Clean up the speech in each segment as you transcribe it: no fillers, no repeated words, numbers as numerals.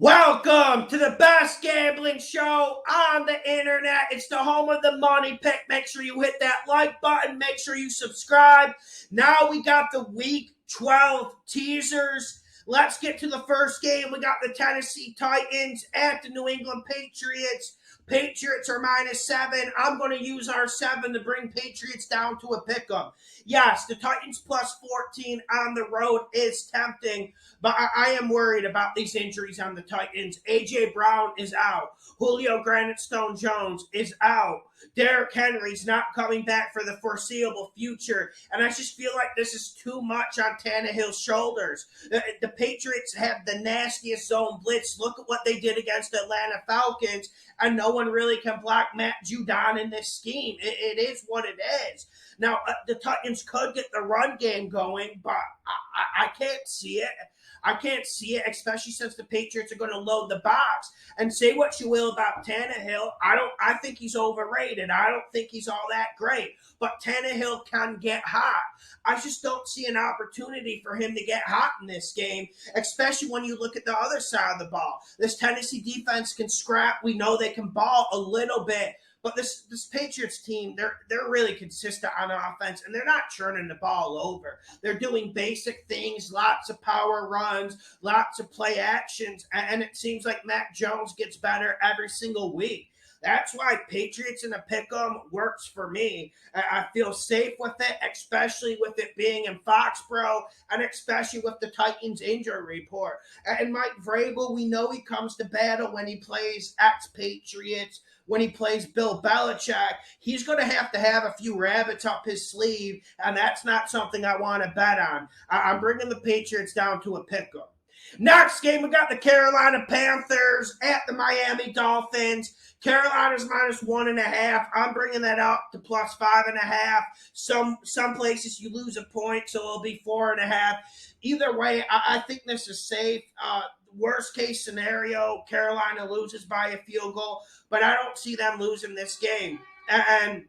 Welcome to the best gambling show on the internet. It's the home of the money pick. Make sure you hit that like button. Make sure you subscribe. Now we got the week 12 teasers. Let's get to the first game. We got the Tennessee Titans at the New England Patriots. Patriots are -7. I'm going to use our 7 to bring Patriots down to a pick 'em. Yes, the Titans plus 14 on the road is tempting, but I am worried about these injuries on the Titans. A.J. Brown is out. Julio Granite-Stone Jones is out. Derrick Henry's not coming back for the foreseeable future. And I just feel like this is too much on Tannehill's shoulders. The Patriots have the nastiest zone blitz. Look at what they did against the Atlanta Falcons. And no one really can block Matt Judon in this scheme. It is what it is. Now, the Titans could get the run game going, but I can't see it. I can't see it, especially since the Patriots are going to load the box. And say what you will about Tannehill, I think he's overrated. I don't think he's all that great. But Tannehill can get hot. I just don't see an opportunity for him to get hot in this game, especially when you look at the other side of the ball. This Tennessee defense can scrap. We know they can ball a little bit. But this Patriots team, they're really consistent on offense, and they're not churning the ball over. They're doing basic things, lots of power runs, lots of play actions, and it seems like Mac Jones gets better every single week. That's why Patriots in a pick'em works for me. I feel safe with it, especially with it being in Foxborough, and especially with the Titans injury report. And Mike Vrabel, we know he comes to battle when he plays ex-Patriots, when he plays Bill Belichick. He's going to have a few rabbits up his sleeve, and that's not something I want to bet on. I'm bringing the Patriots down to a pick'em. Next game, we got the Carolina Panthers at the Miami Dolphins. Carolina's -1.5. I'm bringing that up to plus 5.5. Some places you lose a point, so it'll be 4.5. Either way, I think this is safe. Worst case scenario, Carolina loses by a field goal, but I don't see them losing this game. And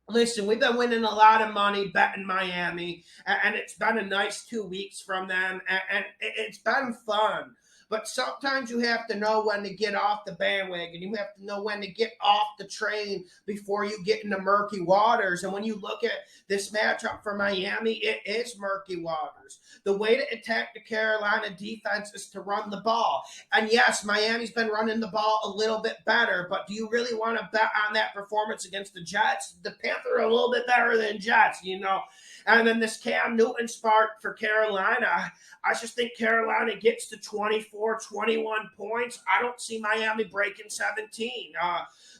listen, we've been winning a lot of money betting Miami, and it's been a nice 2 weeks from them, and it's been fun. But sometimes you have to know when to get off the bandwagon. You have to know when to get off the train before you get into murky waters. And when you look at this matchup for Miami, it is murky waters. The way to attack the Carolina defense is to run the ball. And yes, Miami's been running the ball a little bit better, but do you really want to bet on that performance against the Jets? The Panthers are a little bit better than Jets, you know. And then this Cam Newton spark for Carolina. I just think Carolina gets to 24, 21 points. I don't see Miami breaking 17.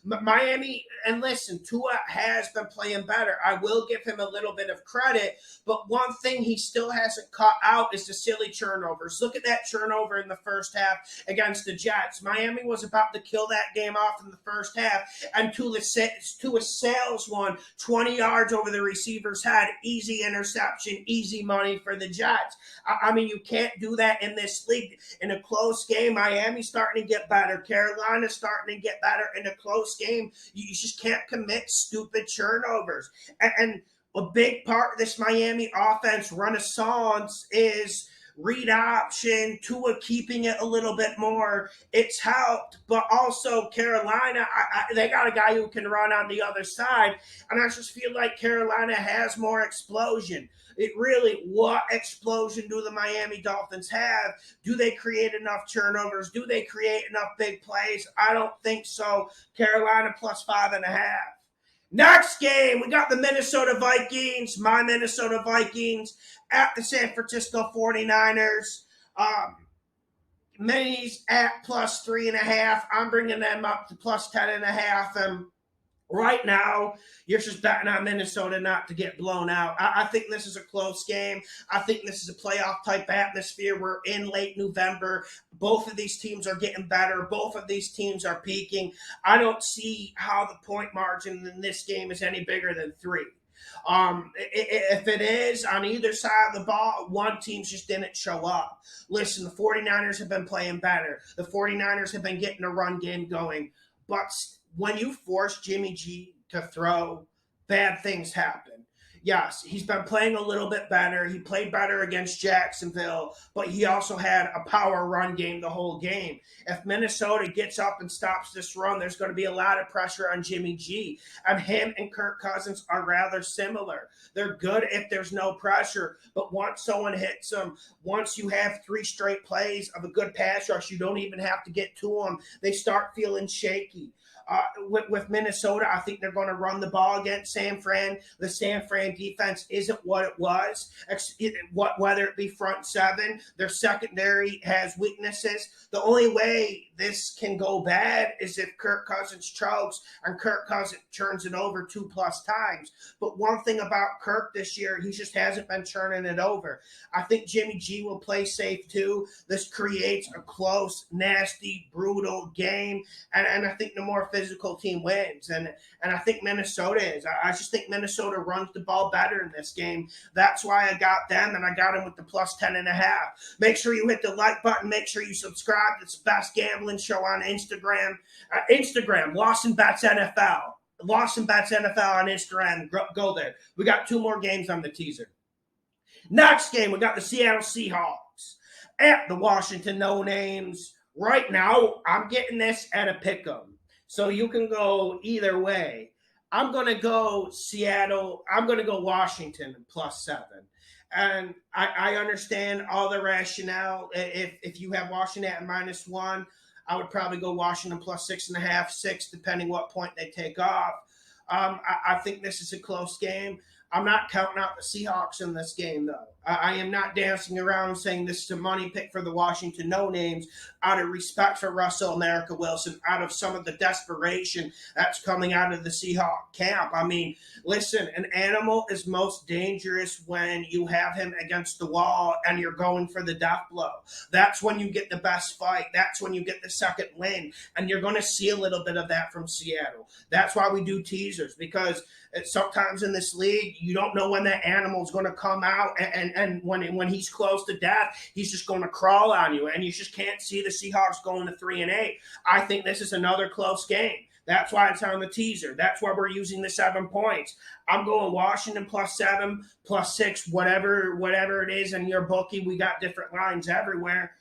Miami, and listen, Tua has been playing better. I will give him a little bit of credit, but one thing he still hasn't caught out is the silly turnovers. Look at that turnover in the first half against the Jets. Miami was about to kill that game off in the first half, and Tua sails one 20 yards over the receiver's head. Easy interception, easy money for the Jets. I mean, you can't do that in this league. In a close game, Miami's starting to get better. Carolina's starting to get better. In a close game, you just can't commit stupid turnovers. And a big part of this Miami offense renaissance is read option, Tua keeping it a little bit more. It's helped, but also Carolina, they got a guy who can run on the other side, and I just feel like Carolina has more explosion. It really, what explosion do the Miami Dolphins have? Do they create enough turnovers? Do they create enough big plays? I don't think so. Carolina plus 5.5. Next game, we got the Minnesota Vikings, my Minnesota Vikings, at the San Francisco 49ers. Minis at plus 3.5. I'm bringing them up to plus 10.5. And right now, you're just betting on Minnesota not to get blown out. I think this is a close game. I think this is a playoff-type atmosphere. We're in late November. Both of these teams are getting better. Both of these teams are peaking. I don't see how the point margin in this game is any bigger than 3. If it is on either side of the ball, one team just didn't show up. Listen, the 49ers have been playing better. The 49ers have been getting a run game going. But when you force Jimmy G to throw, bad things happen. Yes, he's been playing a little bit better. He played better against Jacksonville, but he also had a power run game the whole game. If Minnesota gets up and stops this run, there's going to be a lot of pressure on Jimmy G. And him and Kirk Cousins are rather similar. They're good if there's no pressure, but once someone hits them, once you have 3 straight plays of a good pass rush, you don't even have to get to them. They start feeling shaky. With Minnesota, I think they're going to run the ball against San Fran. The San Fran defense isn't what it was, whether it be front seven. Their secondary has weaknesses. The only way this can go bad is if Kirk Cousins chokes and Kirk Cousins turns it over 2+ times. But one thing about Kirk this year, he just hasn't been turning it over. I think Jimmy G will play safe too. This creates a close, nasty, brutal game. And I think the more physical team wins. And I think Minnesota is. I just think Minnesota runs the ball better in this game. That's why I got them, and I got them with the +10.5. Make sure you hit the like button. Make sure you subscribe. It's the best gambling show on Instagram. Instagram, Lawson Bets NFL. Lawson Bets NFL on Instagram. Go there. We got 2 more games on the teaser. Next game, we got the Seattle Seahawks at the Washington No Names. Right now, I'm getting this at a pick'em. So you can go either way. I'm going to go Seattle. I'm going to go Washington +7. And I understand all the rationale. If you have Washington at -1, I would probably go Washington +6.5, 6, depending what point they take off. I think this is a close game. I'm not counting out the Seahawks in this game, though. I am not dancing around saying this is a money pick for the Washington No Names out of respect for Russell America Wilson, out of some of the desperation that's coming out of the Seahawk camp. I mean, listen, an animal is most dangerous when you have him against the wall and you're going for the death blow. That's when you get the best fight. That's when you get the second win. And you're going to see a little bit of that from Seattle. That's why we do teasers, because sometimes in this league, you don't know when that animal's going to come out, and when he's close to death, he's just going to crawl on you, and you just can't see the Seahawks going to 3-8. I think this is another close game. That's why it's on the teaser. That's why we're using the 7 points. I'm going Washington +7, +6, whatever it is in your bookie. We got different lines everywhere.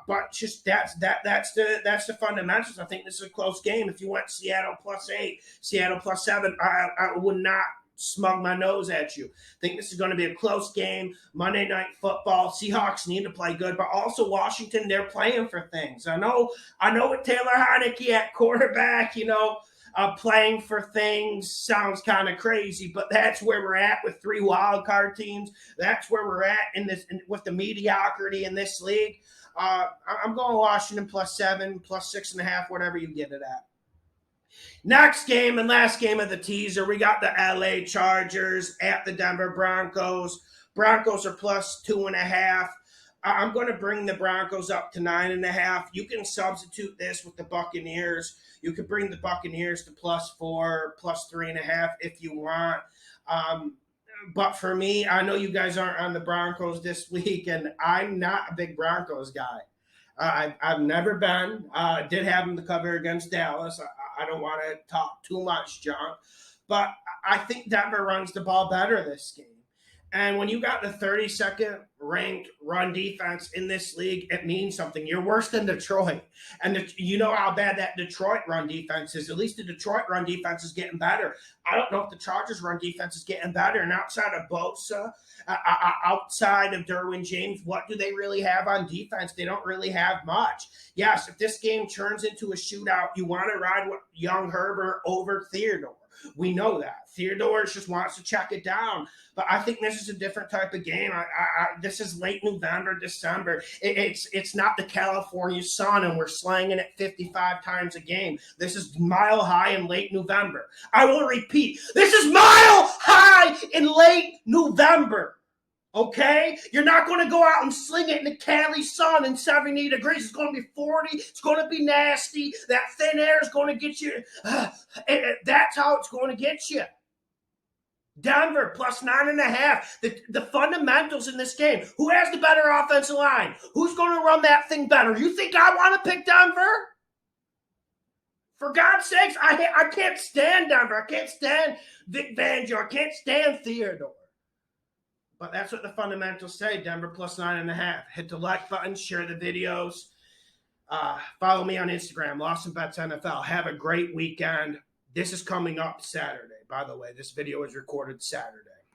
But just that's the fundamentals. I think this is a close game. If you went Seattle +8, Seattle +7, I would not smug my nose at you. I think this is going to be a close game. Monday Night Football. Seahawks need to play good, but also Washington, they're playing for things. I know with Taylor Heinicke at quarterback, playing for things sounds kind of crazy, but that's where we're at with 3 wild card teams. That's where we're at with the mediocrity in this league. I'm going Washington +7, +6.5, whatever you get it at. Next game and last game of the teaser, we got the LA Chargers at the Denver Broncos. Broncos are +2.5. I'm going to bring the Broncos up to 9.5. You can substitute this with the Buccaneers. You could bring the Buccaneers to +4, +3.5 if you want. But for me, I know you guys aren't on the Broncos this week, and I'm not a big Broncos guy. I've never been. Did have them to cover against Dallas. I don't want to talk too much junk, but I think Denver runs the ball better this game. And when you got the 32nd ranked run defense in this league, it means something. You're worse than Detroit. And you know how bad that Detroit run defense is. At least the Detroit run defense is getting better. I don't know if the Chargers run defense is getting better. And outside of Bosa, outside of Derwin James, what do they really have on defense? They don't really have much. Yes, if this game turns into a shootout, you want to ride with young Herbert over Theodore. We know that. Theodore just wants to check it down. But I think this is a different type of game. This is late November, December. It's not the California sun, and we're slanging it 55 times a game. This is mile high in late November. I will repeat. This is mile high in late November. Okay? You're not going to go out and sling it in the Cali sun in 70 degrees. It's going to be 40. It's going to be nasty. That thin air is going to get you. That's how it's going to get you. Denver +9.5. The fundamentals in this game. Who has the better offensive line? Who's going to run that thing better? You think I want to pick Denver? For God's sakes, I can't stand Denver. I can't stand Vic Fangio. I can't stand Theodore. But that's what the fundamentals say. Denver plus 9.5. Hit the like button. Share the videos. Follow me on Instagram, Lawson Bets NFL. Have a great weekend. This is coming up Saturday. By the way, this video is recorded Saturday.